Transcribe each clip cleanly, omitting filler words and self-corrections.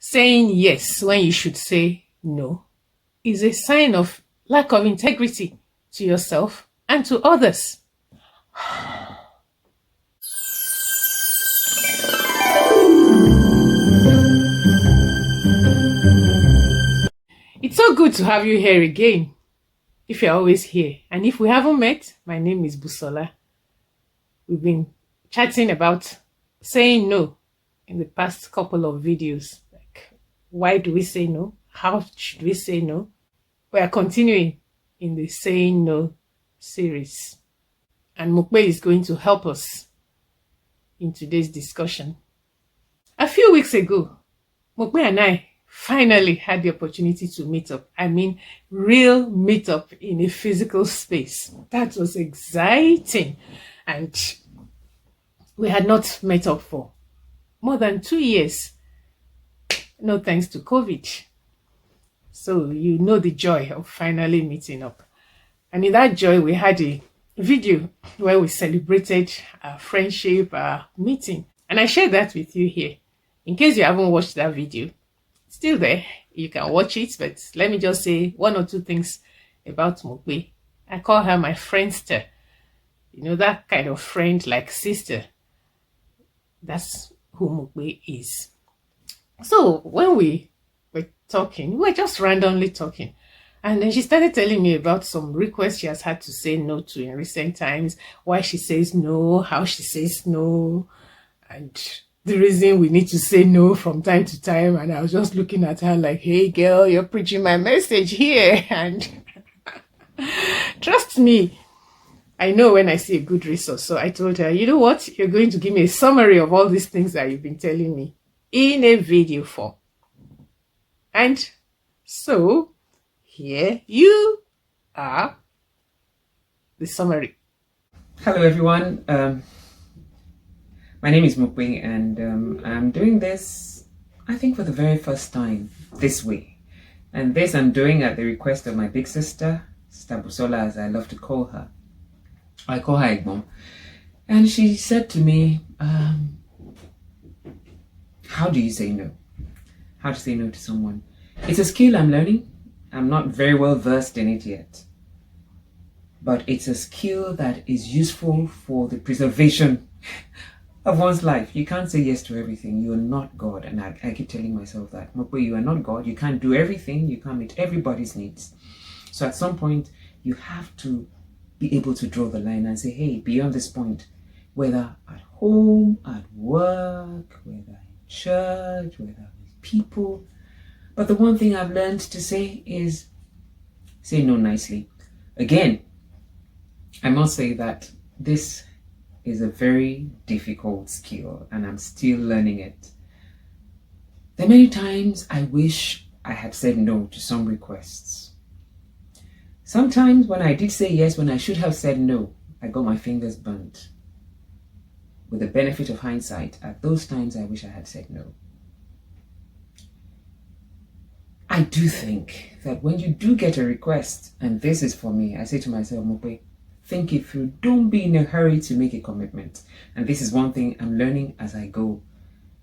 Saying yes when you should say no is a sign of lack of integrity to yourself and to others. It's so good to have you here again, if you're always here. And if we haven't met, my name is Busola. We've been chatting about saying no in the past couple of videos. Like, why do we say no? How should we say no? We are continuing in the saying no series. And Mokpe is going to help us in today's discussion. A few weeks ago, Mokpe and I finally had the opportunity to meet up. I mean, real meet up in a physical space. That was exciting. And we had not met up for more than 2 years. No thanks to COVID. So you know the joy of finally meeting up. And in that joy, we had a video where we celebrated our friendship, our meeting. And I shared that with you here. In case you haven't watched that video, it's still there. You can watch it, but let me just say one or two things about Mokpe. I call her my friendster. You know, that kind of friend like sister. That's who Mokpe is. So when we were talking, we were just randomly talking. And then she started telling me about some requests she has had to say no to in recent times, why she says no, how she says no, and the reason we need to say no from time to time. And I was just looking at her like, hey girl, you're preaching my message here. And trust me, I know when I see a good resource. So I told her, you know what? You're going to give me a summary of all these things that you've been telling me in a video form. And so here you are, the summary. Hello everyone. My name is Mokpe, and I'm doing this, I think, for the very first time this way. And this I'm doing at the request of my big sister, Sister Busola, as I love to call her. I call her Egbon. And she said to me, how do you say no? How to say no to someone? It's a skill I'm learning. I'm not very well versed in it yet. But it's a skill that is useful for the preservation of one's life. You can't say yes to everything. You are not God. And I keep telling myself that. Mokpe, you are not God. You can't do everything. You can't meet everybody's needs. So at some point, you have to be able to draw the line and say, hey, beyond this point, whether at home, at work, whether in church, whether with people. But the one thing I've learned to say is say no nicely. Again, I must say that this is a very difficult skill and I'm still learning it. There are many times I wish I had said no to some requests. Sometimes when I did say yes, when I should have said no, I got my fingers burnt. With the benefit of hindsight, at those times I wish I had said no. I do think that when you do get a request, and this is for me, I say to myself, Mokpe, think it through. Don't be in a hurry to make a commitment. And this is one thing I'm learning as I go.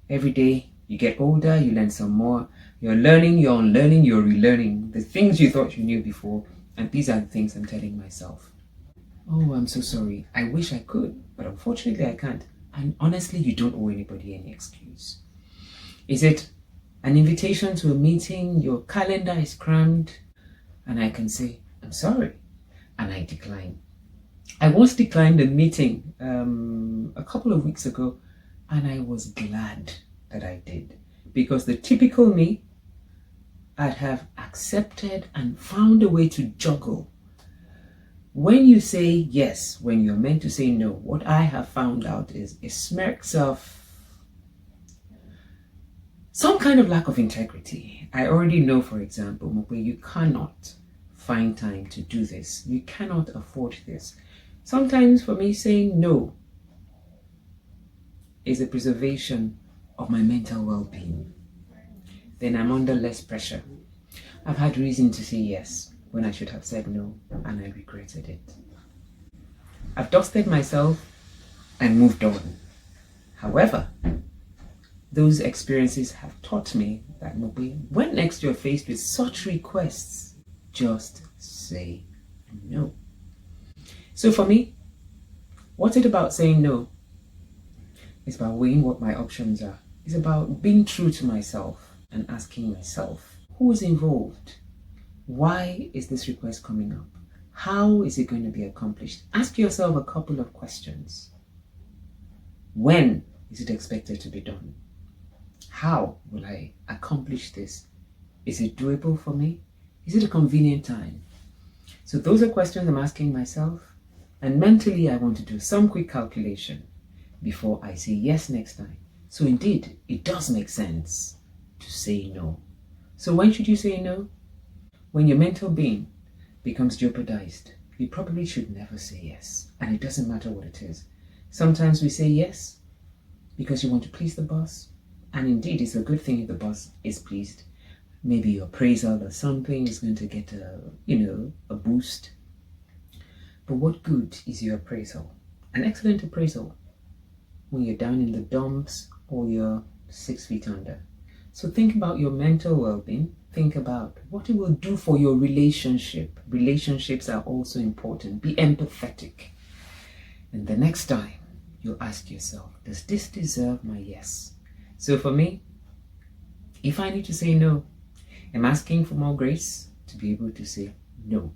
Every day you get older, you learn some more. You're learning, you're unlearning, you're relearning the things you thought you knew before. And these are the things I'm telling myself. Oh, I'm so sorry. I wish I could, but unfortunately I can't. And honestly, you don't owe anybody any excuse. Is it an invitation to a meeting? Your calendar is crammed, and I can say, I'm sorry, and I decline. I once declined a meeting a couple of weeks ago, and I was glad that I did, because the typical me, I'd have accepted and found a way to juggle. When you say yes, when you're meant to say no, what I have found out is it smirks of some kind of lack of integrity. I already know, for example, Mokpe, you cannot find time to do this. You cannot afford this. Sometimes for me, saying no is a preservation of my mental well-being. Then I'm under less pressure. I've had reason to say yes when I should have said no, and I regretted it. I've dusted myself and moved on. However, those experiences have taught me that when next you're faced with such requests, just say no. So for me, what's it about saying no? It's about weighing what my options are. It's about being true to myself and asking myself, who is involved? Why is this request coming up? How is it going to be accomplished? Ask yourself a couple of questions. When is it expected to be done? How will I accomplish this? Is it doable for me? Is it a convenient time? So those are questions I'm asking myself, and mentally I want to do some quick calculation before I say yes next time. So indeed, it does make sense to say no. So when should you say no? When your mental being becomes jeopardized, you probably should never say yes. And it doesn't matter what it is. Sometimes we say yes because you want to please the boss. And indeed, it's a good thing if the boss is pleased. Maybe your appraisal or something is going to get a boost. But what good is your appraisal? An excellent appraisal when you're down in the dumps or you're 6 feet under. So think about your mental well-being. Think about what it will do for your relationship. Relationships are also important. Be empathetic. And the next time, you'll ask yourself, does this deserve my yes? So for me, if I need to say no, I'm asking for more grace to be able to say no.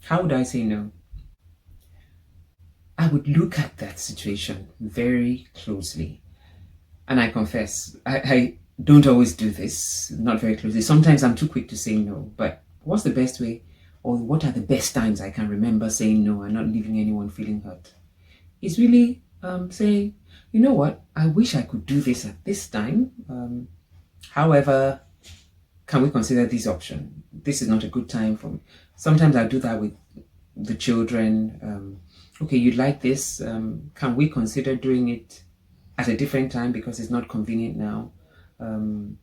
How would I say no? I would look at that situation very closely. And I confess, I don't always do this, not very closely. Sometimes I'm too quick to say no, but what's the best way, or what are the best times I can remember saying no and not leaving anyone feeling hurt? It's really saying, you know what, I wish I could do this at this time. However, can we consider this option? This is not a good time for me. Sometimes I do that with the children. Okay, you like this. Can we consider doing it at a different time because it's not convenient now? And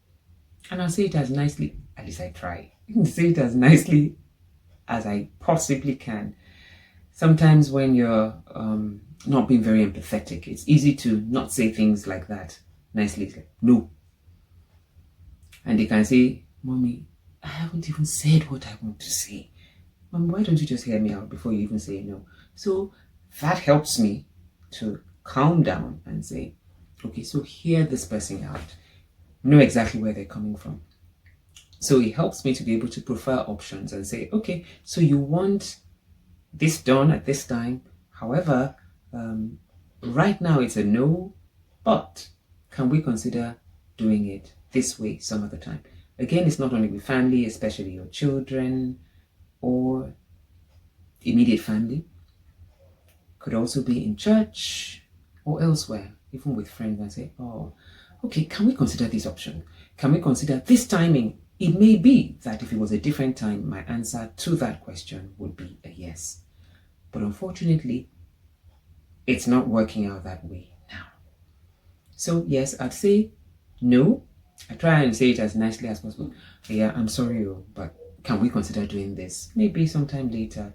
I'll say it as nicely, at least I try, say it as nicely as I possibly can. Sometimes when you're not being very empathetic, it's easy to not say things like that nicely. It's like, no. And they can say, Mommy, I haven't even said what I want to say. Mom, why don't you just hear me out before you even say no? So that helps me to calm down and say, okay, so hear this person out. Know exactly where they're coming from. So it helps me to be able to prefer options and say, okay, so you want this done at this time. However, right now it's a no, but can we consider doing it this way some other time? Again, it's not only with family, especially your children or immediate family. Could also be in church or elsewhere, even with friends, and say, oh, okay, can we consider this option? Can we consider this timing? It may be that if it was a different time, my answer to that question would be a yes. But unfortunately, it's not working out that way now. So yes, I'd say no. I try and say it as nicely as possible. Yeah, I'm sorry, but can we consider doing this? Maybe sometime later.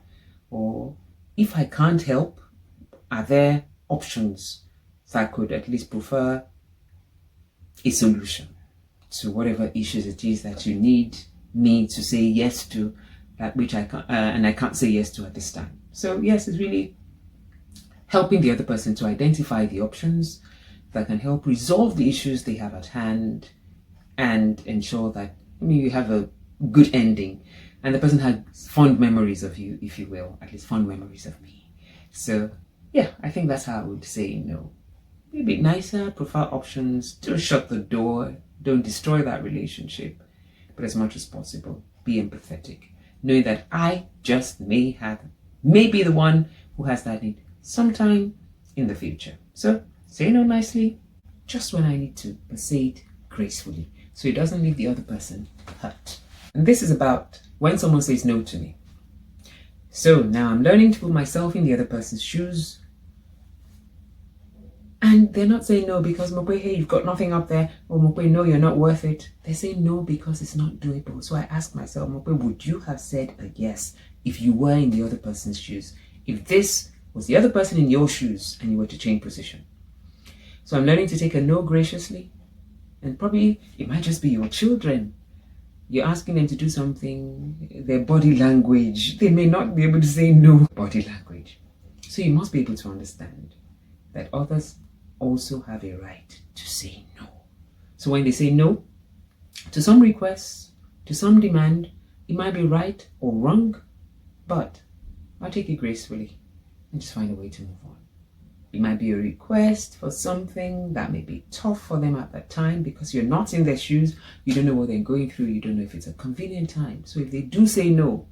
Or if I can't help, are there options that could at least prefer a solution to whatever issues it is that you need me to say yes to, that which I can't, and I can't say yes to at this time. So yes, it's really helping the other person to identify the options that can help resolve the issues they have at hand and ensure that you have a good ending and the person has fond memories of you, if you will, at least fond memories of me. So yeah, I think that's how I would say no. Be a bit nicer, prefer options, don't shut the door, don't destroy that relationship, but as much as possible, be empathetic, knowing that I just may be the one who has that need sometime in the future. So say no nicely, just when I need to, but say it gracefully, so it doesn't leave the other person hurt. And this is about when someone says no to me. So now I'm learning to put myself in the other person's shoes. And they're not saying no because, Mokwe, hey, you've got nothing up there. Or Mokwe, no, you're not worth it. They're saying no because it's not doable. So I ask myself, Mokwe, would you have said a yes if you were in the other person's shoes? If this was the other person in your shoes and you were to change position? So I'm learning to take a no graciously And probably it might just be your children. You're asking them to do something, their body language, they may not be able to say no. Body language. So you must be able to understand that others also have a right to say no. So when they say no to some requests, to some demand, it might be right or wrong, but I'll take it gracefully and just find a way to move on. It might be a request for something that may be tough for them at that time because you're not in their shoes. You don't know what they're going through. You don't know if it's a convenient time. So if they do say no,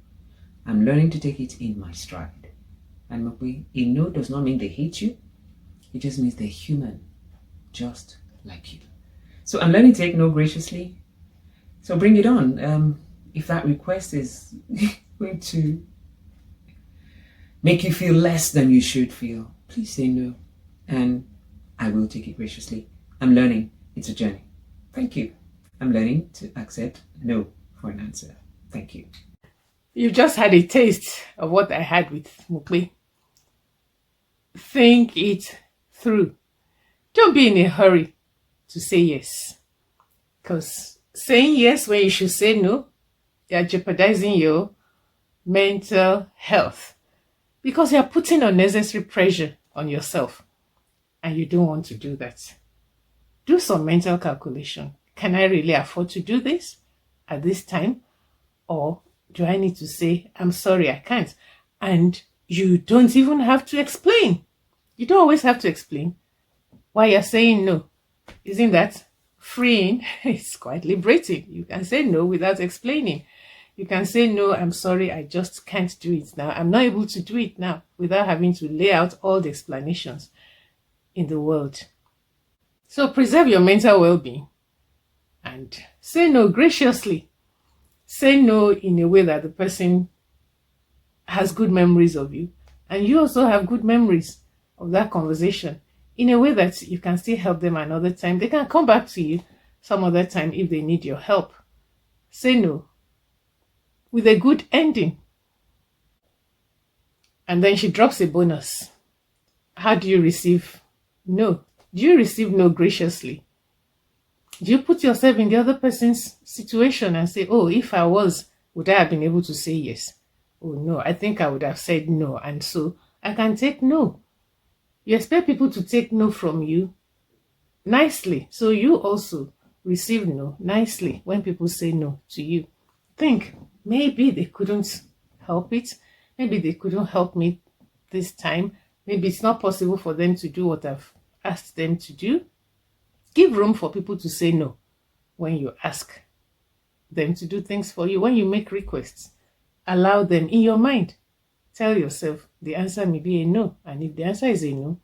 I'm learning to take it in my stride. And a no does not mean they hate you. It just means they're human, just like you. So I'm learning to take no graciously. So bring it on. If that request is going to make you feel less than you should feel, please say no, and I will take it graciously. I'm learning. It's a journey. Thank you. I'm learning to accept no for an answer. Thank you. You just had a taste of what I had with Mukwe. Think it through. Don't be in a hurry to say yes. Because saying yes when you should say no, you're jeopardizing your mental health. Because you're putting unnecessary pressure on yourself. And you don't want to do that. Do some mental calculation. Can I really afford to do this at this time? Or do I need to say, I'm sorry, I can't? And you don't even have to explain. You don't always have to explain why you're saying no. Isn't that freeing? It's quite liberating. You can say no without explaining. You can say, no, I'm sorry, I just can't do it now. I'm not able to do it now without having to lay out all the explanations in the world. So preserve your mental well-being and say no graciously. Say no in a way that the person has good memories of you. And you also have good memories of that conversation in a way that you can still help them another time. They can come back to you some other time if they need your help. Say no with a good ending. And then she drops a bonus. How do you receive no? Do you receive no graciously? Do you put yourself in the other person's situation and say, oh, if I was, would I have been able to say yes? Oh no, I think I would have said no. And so I can take no. You expect people to take no from you nicely. So you also receive no nicely when people say no to you. Think, maybe they couldn't help it. Maybe they couldn't help me this time. Maybe it's not possible for them to do what I've asked them to do. Give room for people to say no when you ask them to do things for you. When you make requests, allow them in your mind. Tell yourself the answer may be a no. And if the answer is a no,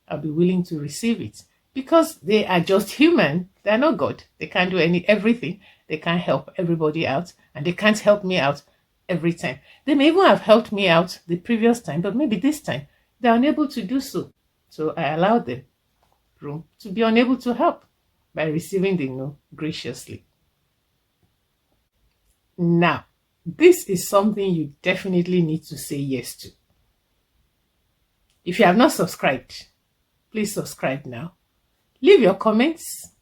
I'll be willing to receive it. Because they are just human. They're not God. They can't do everything. They can't help everybody out. And they can't help me out every time. They may even have helped me out the previous time, but maybe this time they're unable to do so. So I allow them room to be unable to help by receiving the no graciously. Now, this is something you definitely need to say yes to. If you have not subscribed, please subscribe now. Leave your comments,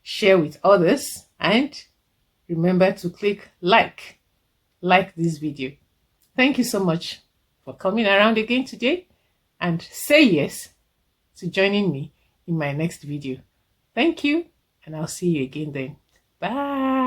share with others, and remember to click like this video. Thank you so much for coming around again today, and say yes to joining me in my next video. Thank you, and I'll see you again then. Bye.